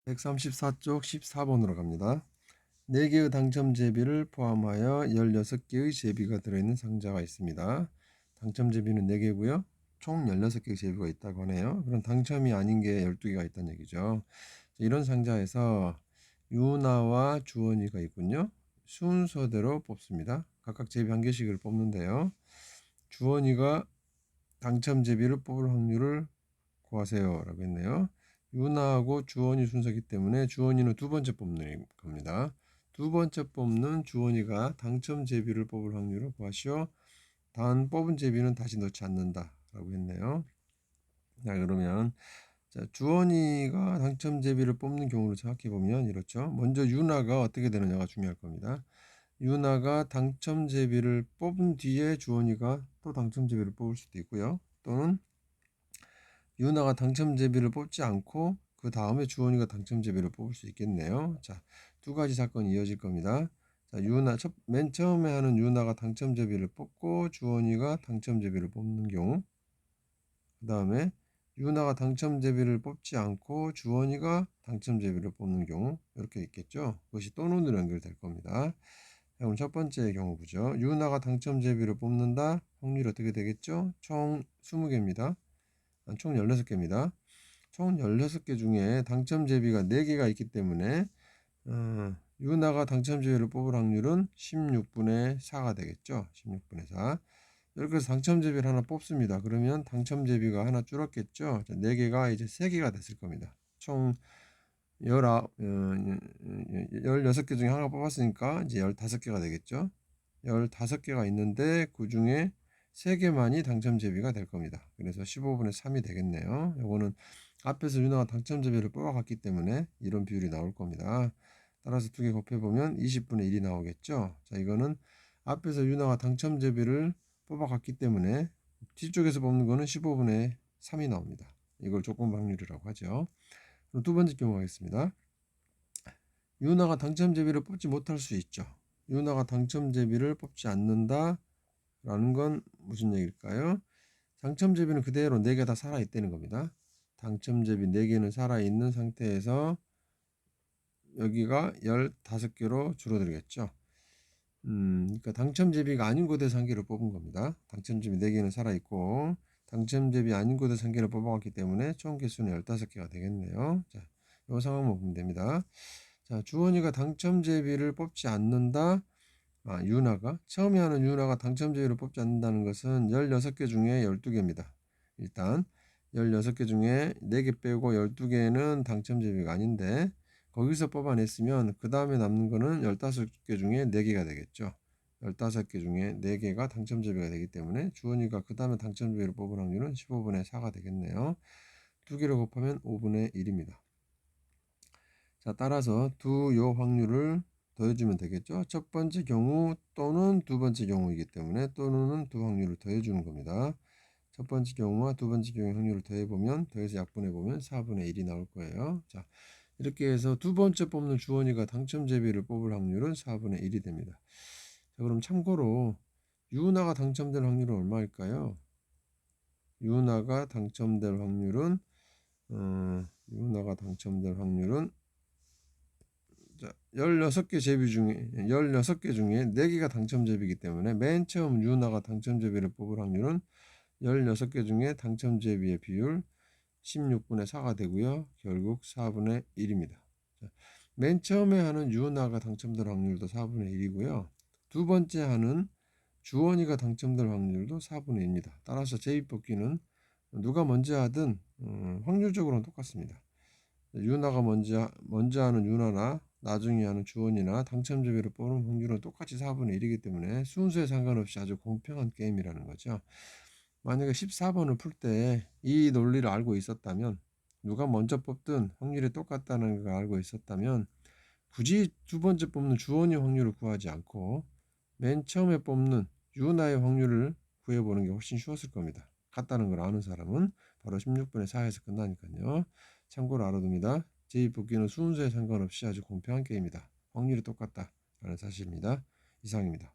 134쪽 14번으로 갑니다. 4개의 당첨 제비를 포함하여 16개의 제비가 들어있는 상자가 있습니다. 당첨 제비는 4개고요. 총 16개의 제비가 있다고 하네요. 그럼 당첨이 아닌 게 12개가 있다는 얘기죠. 이런 상자에서 유나와 주원이가 있군요. 순서대로 뽑습니다. 각각 제비 한 개씩을 뽑는데요. 주원이가 당첨 제비를 뽑을 확률을 구하세요 라고 했네요. 유나하고 주원이 순서이기 때문에 주원이는 두 번째 뽑는 겁니다. 두 번째 뽑는 주원이가 당첨 제비를 뽑을 확률을 구하시오. 단 뽑은 제비는 다시 넣지 않는다 라고 했네요. 자, 그러면 주원이가 당첨 제비를 뽑는 경우를 생각해 보면 이렇죠. 먼저 유나가 어떻게 되느냐가 중요할 겁니다. 유나가 당첨 제비를 뽑은 뒤에 주원이가 또 당첨 제비를 뽑을 수도 있고요. 또는 유나가 당첨 제비를 뽑지 않고 그 다음에 주원이가 당첨 제비를 뽑을 수 있겠네요. 자, 두 가지 사건이 이어질 겁니다. 자, 맨 처음에 하는 유나가 당첨 제비를 뽑고 주원이가 당첨 제비를 뽑는 경우, 그 다음에 유나가 당첨 제비를 뽑지 않고 주원이가 당첨 제비를 뽑는 경우, 이렇게 있겠죠. 그것이 또는으로 연결될 겁니다. 그럼 첫 번째 경우 보죠. 유나가 당첨 제비를 뽑는다. 확률이 어떻게 되겠죠? 총 20개입니다. 총 16개입니다. 총 16개 중에 당첨 제비가 4개가 있기 때문에 유나가 당첨 제비를 뽑을 확률은 16분의 4가 되겠죠. 16분의 4. 이렇게 해서 당첨 제비를 하나 뽑습니다. 그러면 당첨 제비가 하나 줄었겠죠. 4개가 이제 3개가 됐을 겁니다. 총 16개 중에 하나 뽑았으니까 이제 15개가 되겠죠. 15개가 있는데 그 중에 3개만이 당첨 제비가 될 겁니다. 그래서 15분의 3이 되겠네요. 이거는 앞에서 유나가 당첨 제비를 뽑아갔기 때문에 이런 비율이 나올 겁니다. 따라서 두 개 곱해보면 20분의 1이 나오겠죠. 자, 이거는 앞에서 유나가 당첨 제비를 뽑아갔기 때문에 뒤쪽에서 뽑는 거는 15분의 3이 나옵니다. 이걸 조건 확률이라고 하죠. 그럼 두 번째 경우 하겠습니다. 유나가 당첨 제비를 뽑지 못할 수 있죠. 유나가 당첨 제비를 뽑지 않는다 라는 건 무슨 얘기일까요? 당첨 제비는 그대로 4개 다 살아있다는 겁니다. 당첨 제비 4개는 살아있는 상태에서 여기가 15개로 줄어들겠죠. 그러니까 당첨 제비가 아닌 곳에서 한 개를 뽑은 겁니다. 당첨 제비 4개는 살아있고 당첨 제비 아닌 곳에서 한 개를 뽑아왔기 때문에 총 개수는 15개가 되겠네요. 자, 이 상황만 보면 됩니다. 자, 주원이가 당첨 제비를 뽑지 않는다. 유나가 처음에 하는 유나가 당첨 제비를 뽑지 않는다는 것은 16개 중에 12개입니다. 일단 16개 중에 4개 빼고 12개는 당첨 제비가 아닌데 거기서 뽑아냈으면 그 다음에 남는 거는 15개 중에 4개가 되겠죠. 15개 중에 4개가 당첨 제비가 되기 때문에 주원이가 그 다음에 당첨 제비를 뽑을 확률은 15분의 4가 되겠네요. 2개를 곱하면 5분의 1입니다. 자, 따라서 두 요 확률을 더해주면 되겠죠. 첫 번째 경우 또는 두 번째 경우이기 때문에 또는 두 확률을 더해주는 겁니다. 첫 번째 경우와 두 번째 경우의 확률을 더해보면 더해서 약분해보면 4분의 1이 나올 거예요. 자, 이렇게 해서 두 번째 뽑는 주원이가 당첨 제비를 뽑을 확률은 4분의 1이 됩니다. 자, 그럼 참고로 유나가 당첨될 확률은 얼마일까요? 유나가 당첨될 확률은 유나가 당첨될 확률은 16개 제비 중에 16개 중에 4개가 당첨 제비이기 때문에 맨 처음 유나가 당첨 제비를 뽑을 확률은 16개 중에 당첨 제비의 비율 16분의 4가 되고요. 결국 4분의 1입니다. 맨 처음에 하는 유나가 당첨될 확률도 4분의 1이고요. 두 번째 하는 주원이가 당첨될 확률도 4분의 1입니다. 따라서 제비뽑기는 누가 먼저 하든 확률적으로는 똑같습니다. 유나가 먼저 하는 유나나 나중에 하는 주원이나 당첨 제비를 뽑는 확률은 똑같이 4분의 1이기 때문에 순서에 상관없이 아주 공평한 게임이라는 거죠. 만약에 14번을 풀 때 이 논리를 알고 있었다면 누가 먼저 뽑든 확률이 똑같다는 걸 알고 있었다면 굳이 두 번째 뽑는 주원이 확률을 구하지 않고 맨 처음에 뽑는 유나의 확률을 구해보는 게 훨씬 쉬웠을 겁니다. 같다는 걸 아는 사람은 바로 16분의 4에서 끝나니까요. 참고로 알아둡니다. 제2뽑기는 순서에 상관없이 아주 공평한 게임이다. 확률이 똑같다라는 사실입니다. 이상입니다.